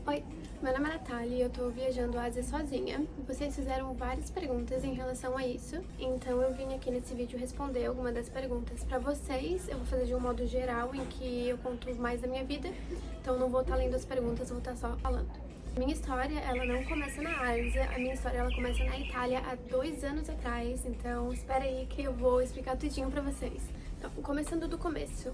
Oi, meu nome é Natália e eu tô viajando a Ásia sozinha. Vocês fizeram várias perguntas em relação a isso, então eu vim aqui nesse vídeo responder alguma das perguntas pra vocês. Eu vou fazer de um modo geral em que eu conto mais da minha vida, então não vou estar lendo as perguntas, eu vou estar só falando. Minha história, ela não começa na Ásia, a minha história ela começa na Itália há 2 anos atrás, então espera aí que eu vou explicar tudinho pra vocês. Então, começando do começo.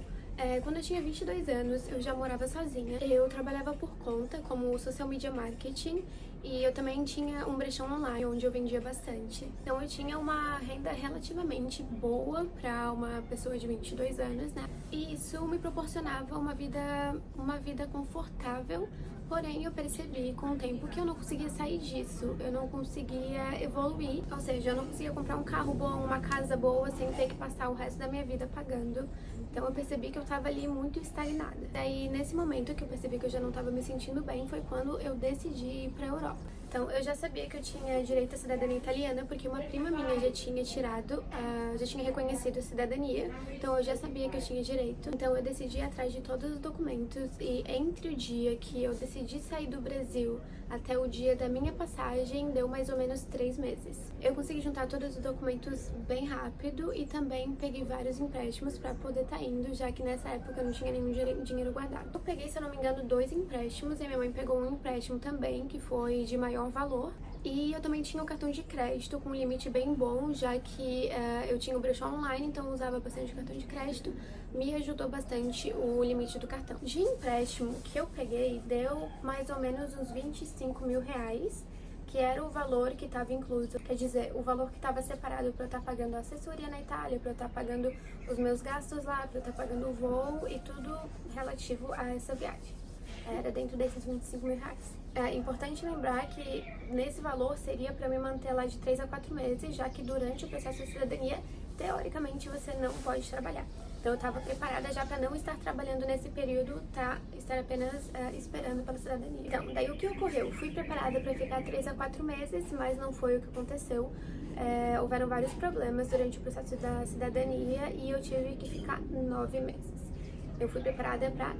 Quando eu tinha 22 anos, eu já morava sozinha. Eu trabalhava por conta como social media marketing e eu também tinha um brechão online onde eu vendia bastante. Então eu tinha uma renda relativamente boa para uma pessoa de 22 anos, né? E isso me proporcionava uma vida confortável. Porém, eu percebi com o tempo que eu não conseguia sair disso, eu não conseguia evoluir, ou seja, eu não conseguia comprar um carro bom, uma casa boa, sem ter que passar o resto da minha vida pagando. Então eu percebi que eu tava ali muito estagnada. Daí, nesse momento que eu percebi que eu já não tava me sentindo bem, foi quando eu decidi ir pra Europa. Então, eu já sabia que eu tinha direito à cidadania italiana, porque uma prima minha já tinha já tinha reconhecido a cidadania, então eu já sabia que eu tinha direito. Então, eu decidi ir atrás de todos os documentos e entre o dia que eu decidi sair do Brasil até o dia da minha passagem, deu mais ou menos 3 meses. Eu consegui juntar todos os documentos bem rápido e também peguei vários empréstimos para poder estar indo, já que nessa época eu não tinha nenhum dinheiro guardado. Eu peguei, se eu não me engano, 2 empréstimos e a minha mãe pegou um empréstimo também, que foi de maior valor. E eu também tinha um cartão de crédito com um limite bem bom, já que eu tinha o brechó online, então eu usava bastante cartão de crédito. Me ajudou bastante o limite do cartão. De empréstimo que eu peguei, deu mais ou menos uns 25 mil reais, que era o valor que estava incluso, quer dizer, o valor que estava separado para eu estar pagando a assessoria na Itália, para eu estar pagando os meus gastos lá, para eu estar pagando o voo e tudo relativo a essa viagem. Era dentro desses 25 mil reais. É importante lembrar que nesse valor seria para me manter lá de 3 a 4 meses, já que durante o processo de cidadania, teoricamente, você não pode trabalhar. Então eu estava preparada já para não estar trabalhando nesse período, estar apenas esperando pela cidadania. Então, daí o que ocorreu? Fui preparada para ficar 3 a 4 meses, mas não foi o que aconteceu. Houveram vários problemas durante o processo da cidadania e eu tive que ficar 9 meses. Eu fui preparada para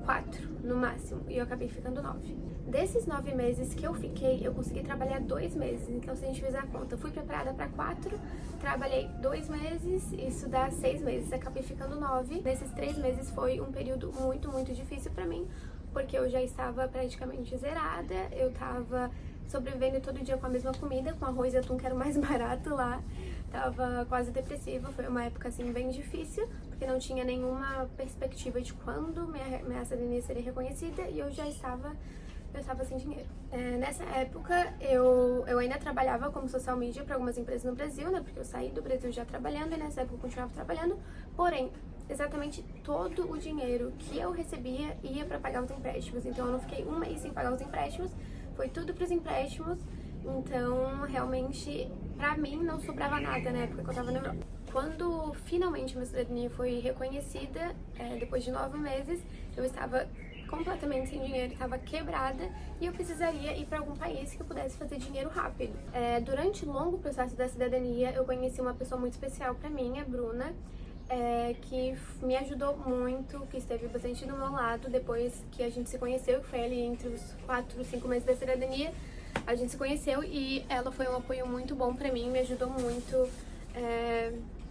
4 no máximo, e eu acabei ficando 9. Desses 9 meses que eu fiquei, eu consegui trabalhar 2 meses. Então, se a gente fizer a conta, eu fui preparada para 4, trabalhei 2 meses, isso dá 6 meses, acabei ficando 9. Nesses 3 meses foi um período muito, muito difícil para mim, porque eu já estava praticamente zerada, eu tava sobrevivendo todo dia com a mesma comida, com arroz e atum, que era o mais barato lá. Tava quase depressiva, foi uma época assim bem difícil, porque não tinha nenhuma perspectiva de quando minha cidadania seria reconhecida e eu estava sem dinheiro. Nessa época eu ainda trabalhava como social media para algumas empresas no Brasil, né? Porque eu saí do Brasil já trabalhando e nessa época eu continuava trabalhando, porém exatamente todo o dinheiro que eu recebia ia para pagar os empréstimos. Então eu não fiquei um mês sem pagar os empréstimos, foi tudo para os empréstimos. Então, realmente, pra mim não sobrava nada na época que eu tava na Europa. Quando finalmente minha cidadania foi reconhecida, depois de 9 meses, eu estava completamente sem dinheiro, estava quebrada e eu precisaria ir para algum país que eu pudesse fazer dinheiro rápido. Durante o longo processo da cidadania, eu conheci uma pessoa muito especial pra mim, a Bruna, que me ajudou muito, que esteve bastante do meu lado depois que a gente se conheceu, que foi ali entre os 4, 5 meses da cidadania. A gente se conheceu e ela foi um apoio muito bom pra mim, me ajudou muito.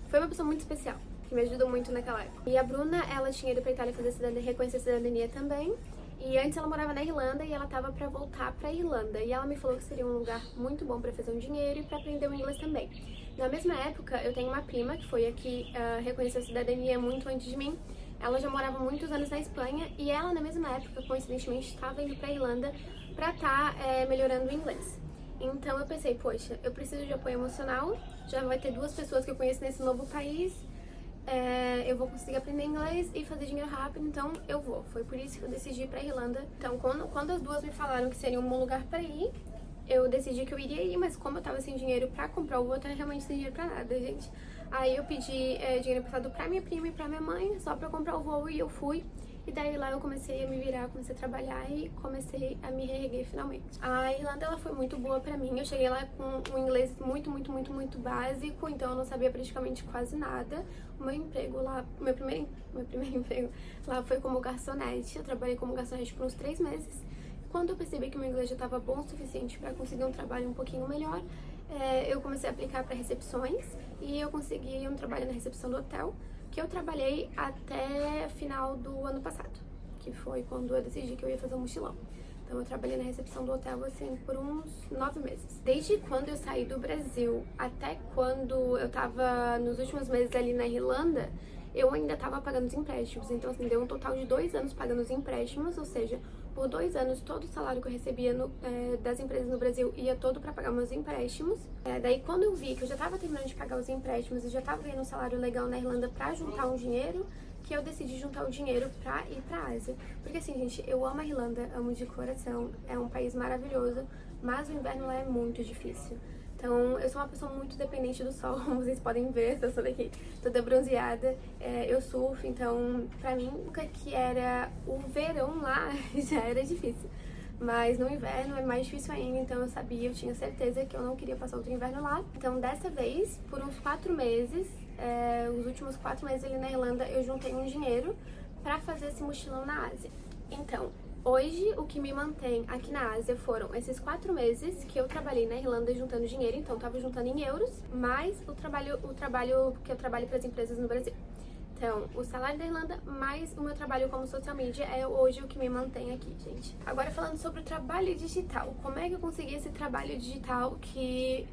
Foi uma pessoa muito especial, que me ajudou muito naquela época. E a Bruna, ela tinha ido pra Itália fazer reconhecer a cidadania também. E antes ela morava na Irlanda e ela tava pra voltar pra Irlanda. E ela me falou que seria um lugar muito bom pra fazer um dinheiro e pra aprender o inglês também. Na mesma época, eu tenho uma prima que foi aqui reconhecer a cidadania muito antes de mim. Ela já morava muitos anos na Espanha e ela, na mesma época, coincidentemente, estava indo pra Irlanda pra estar melhorando o inglês. Então eu pensei, poxa, eu preciso de apoio emocional, já vai ter 2 pessoas que eu conheço nesse novo país, eu vou conseguir aprender inglês e fazer dinheiro rápido, então eu vou. Foi por isso que eu decidi ir pra Irlanda. Então quando as 2 me falaram que seria um bom lugar pra ir, eu decidi que eu iria ir, mas como eu tava sem dinheiro pra comprar o voo, eu tava realmente sem dinheiro pra nada, gente. Aí eu pedi dinheiro emprestado pra minha prima e pra minha mãe, só pra comprar o voo, e eu fui. E daí lá eu comecei a me virar, comecei a trabalhar e comecei a me reerguer finalmente. A Irlanda, ela foi muito boa pra mim. Eu cheguei lá com um inglês muito, muito, muito, muito básico, então eu não sabia praticamente quase nada. O meu emprego lá, meu primeiro emprego lá foi como garçonete. Eu trabalhei como garçonete por uns 3 meses. quando eu percebi que meu inglês já estava bom o suficiente para conseguir um trabalho um pouquinho melhor, eu comecei a aplicar para recepções e eu consegui um trabalho na recepção do hotel, que eu trabalhei até final do ano passado, que foi quando eu decidi que eu ia fazer um mochilão. Então eu trabalhei na recepção do hotel, assim, por uns 9 meses. Desde quando eu saí do Brasil até quando eu tava nos últimos meses ali na Irlanda, eu ainda tava pagando os empréstimos. Então, assim, deu um total de 2 anos pagando os empréstimos, ou seja, por 2 anos todo o salário que eu recebia das empresas no Brasil ia todo pra pagar meus empréstimos. Daí quando eu vi que eu já tava terminando de pagar os empréstimos e já tava ganhando um salário legal na Irlanda pra juntar um dinheiro, que eu decidi juntar o dinheiro pra ir pra Ásia. Porque assim, gente, eu amo a Irlanda, amo de coração, é um país maravilhoso, mas o inverno lá é muito difícil. Então, eu sou uma pessoa muito dependente do sol, como vocês podem ver, eu sou daqui toda bronzeada, eu surfo, então, pra mim, nunca que era o verão lá já era difícil. Mas no inverno é mais difícil ainda, então eu tinha certeza que eu não queria passar outro inverno lá. Então, dessa vez, por uns 4 meses, os últimos 4 meses ali na Irlanda, eu juntei um dinheiro pra fazer esse mochilão na Ásia. Então, hoje, o que me mantém aqui na Ásia foram esses 4 meses que eu trabalhei na Irlanda juntando dinheiro, então eu tava juntando em euros, mais o trabalho que eu trabalho para as empresas no Brasil. Então, o salário da Irlanda mais o meu trabalho como social media é hoje o que me mantém aqui, gente. Agora falando sobre o trabalho digital, como é que eu consegui esse trabalho digital que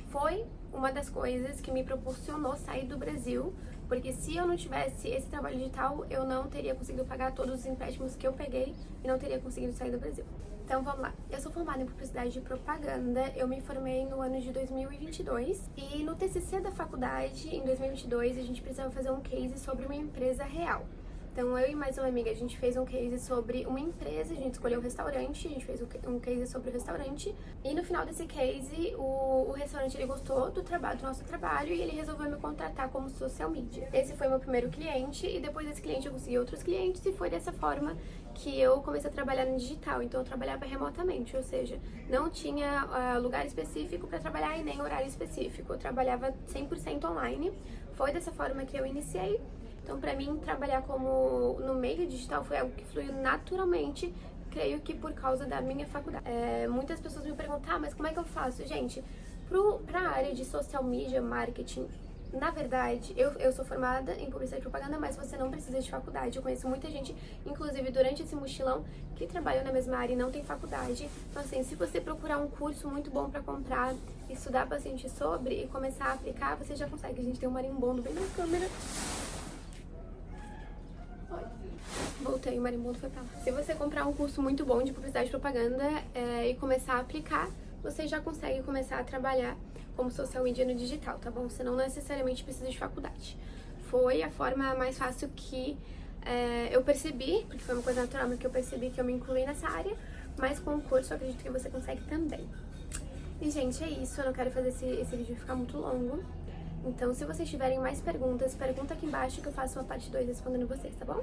foi uma das coisas que me proporcionou sair do Brasil, porque se eu não tivesse esse trabalho digital, eu não teria conseguido pagar todos os empréstimos que eu peguei e não teria conseguido sair do Brasil. Então vamos lá, eu sou formada em publicidade e propaganda, eu me formei no ano de 2022 e no TCC da faculdade, em 2022, a gente precisava fazer um case sobre uma empresa real. Então eu e mais uma amiga, a gente fez um case sobre uma empresa, a gente escolheu um restaurante, a gente fez um case sobre o restaurante e no final desse case o restaurante ele gostou do nosso trabalho e ele resolveu me contratar como social media. Esse foi meu primeiro cliente e depois desse cliente eu consegui outros clientes e foi dessa forma que eu comecei a trabalhar no digital. Então eu trabalhava remotamente, ou seja, não tinha lugar específico para trabalhar e nem horário específico. Eu trabalhava 100% online. Foi dessa forma que eu iniciei. Então, pra mim, trabalhar como no meio digital foi algo que fluiu naturalmente, creio que por causa da minha faculdade. Muitas pessoas me perguntam, mas como é que eu faço? Gente, pra área de social media, marketing, na verdade, eu sou formada em publicidade e propaganda, mas você não precisa de faculdade. Eu conheço muita gente, inclusive durante esse mochilão, que trabalha na mesma área e não tem faculdade. Então, assim, se você procurar um curso muito bom pra comprar, estudar bastante sobre e começar a aplicar, você já consegue. A gente tem um marimbondo bem na câmera. Voltei, o marimbondo foi pra lá. Se você comprar um curso muito bom de publicidade e propaganda e começar a aplicar, você já consegue começar a trabalhar como social media no digital, tá bom? Você não necessariamente precisa de faculdade. Foi a forma mais fácil que eu percebi, porque foi uma coisa natural, mas que eu percebi que eu me incluí nessa área, mas com o curso eu acredito que você consegue também. E, gente, é isso. Eu não quero fazer esse vídeo ficar muito longo. Então, se vocês tiverem mais perguntas, pergunta aqui embaixo que eu faço uma parte 2 respondendo vocês, tá bom?